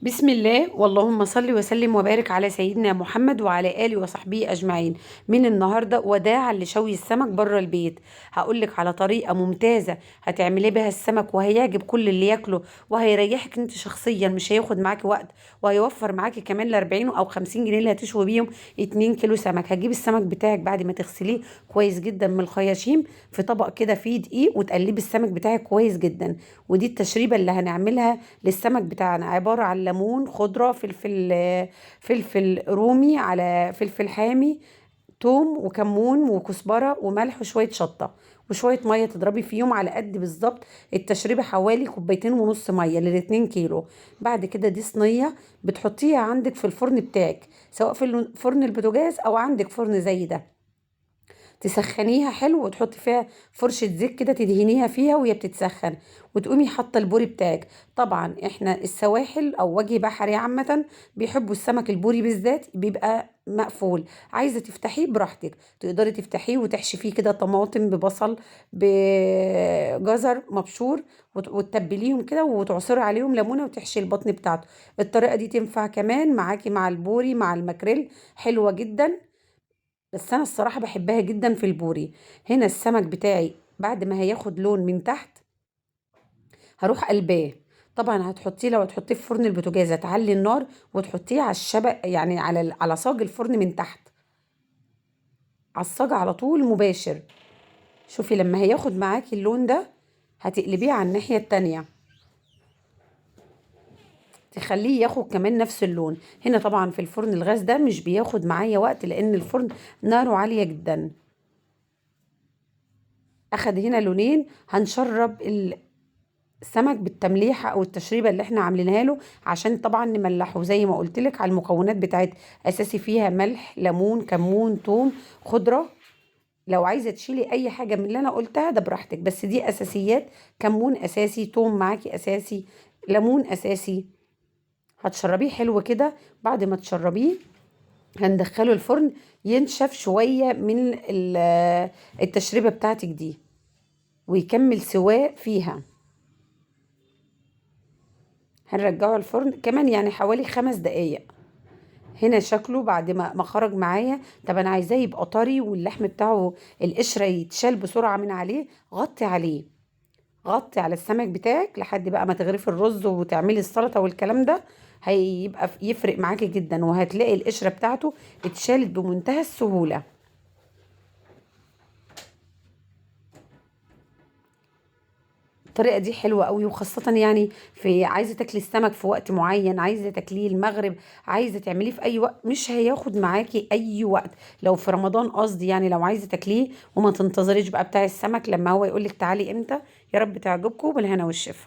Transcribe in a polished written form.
بسم الله واللهم صل وسلم وبارك على سيدنا محمد وعلى آله وصحبه أجمعين. من النهاردة وداعا لشوي السمك بره البيت. هقولك على طريقة ممتازة هتعملي بها السمك وهيعجب كل اللي ياكله، وهيريحك انت شخصيا، مش هياخد معاكي وقت، وهيوفر معاكي كمان ال 40 او 50 جنيه اللي هتشوي بيهم 2 كيلو سمك. هتجيبي السمك بتاعك بعد ما تغسليه كويس جدا من الخياشيم في طبق كده فيه دقيق، وتقلبي السمك بتاعك كويس جدا. ودي التشريبة اللي هنعملها للسمك بتاعنا، عبارة عن ليمون، خضرة، فلفل رومي، على فلفل حامي، توم وكمون وكزبرة وملح وشوية شطة وشوية مية تضربي فيهم على قد بالظبط التشريبة، حوالي كوبايتين ونص مية للاتنين كيلو. بعد كده دي صينية بتحطيها عندك في الفرن بتاعك، سواء في فرن البوتاجاز أو عندك فرن زي ده. تسخنيها حلو وتحطي فيها فرشة زيت كده تدهنيها فيها وهي بتتسخن، وتقومي حاطة البوري بتاعك. طبعا احنا السواحل او وجه بحري عامة بيحبوا السمك البوري بالذات بيبقى مقفول. عايزة تفتحيه براحتك، تقدري تفتحيه وتحشي فيه كده طماطم ببصل بجزر مبشور، وتتبليهم كده وتعصري عليهم ليمونة وتحشي البطن بتاعته. الطريقة دي تنفع كمان معاكي مع البوري مع الماكريل، حلوة جدا. بس انا الصراحه بحبها جدا في البوري. هنا السمك بتاعي بعد ما هياخد لون من تحت هروح قلباه. طبعا هتحطيه، لو هتحطيه في فرن البوتاجاز هتعلي النار وتحطيه على الشبق، يعني على صاج الفرن من تحت، على الصاج على طول مباشر. شوفي لما هياخد معاكي اللون ده هتقلبيه على الناحيه التانية، تخليه ياخد كمان نفس اللون. هنا طبعا في الفرن الغاز ده مش بياخد معايا وقت لان الفرن ناره عاليه جدا. اخد هنا لونين، هنشرب السمك بالتمليحه او التشريبه اللي احنا عاملينها له، عشان طبعا نملحه زي ما قلت لك على المكونات بتاعت اساسي فيها ملح، ليمون، كمون، توم، خضره. لو عايزه تشيلي اي حاجه من اللي انا قلتها ده براحتك، بس دي اساسيات. كمون اساسي، توم معاكي اساسي، ليمون اساسي. هتشربيه حلو كده. بعد ما تشربيه هندخله الفرن ينشف شويه من التشريبه بتاعتك دي، ويكمل سواه فيها. هنرجعه الفرن كمان يعني حوالي 5 دقايق. هنا شكله بعد ما خرج معايا. طب انا عايزاه يبقى طري واللحم بتاعه القشره يتشال بسرعه من عليه. غطي عليه، غطي على السمك بتاعك لحد بقى ما تغرفي الرز وتعملي السلطه والكلام ده. هيبقى يفرق معاكي جدا، وهتلاقي القشره بتاعته اتشالت بمنتهى السهوله. الطريقة دي حلوة قوي، وخاصة يعني في عايزة تاكلي السمك في وقت معين، عايزة تاكليه المغرب، عايزة تعمليه في أي وقت، مش هياخد معاكي أي وقت. لو في رمضان قصدي، يعني لو عايزة تاكليه وما تنتظريش بقى بتاع السمك لما هو يقولك تعالي امتى. يا رب تعجبكم، بالهنا والشفا.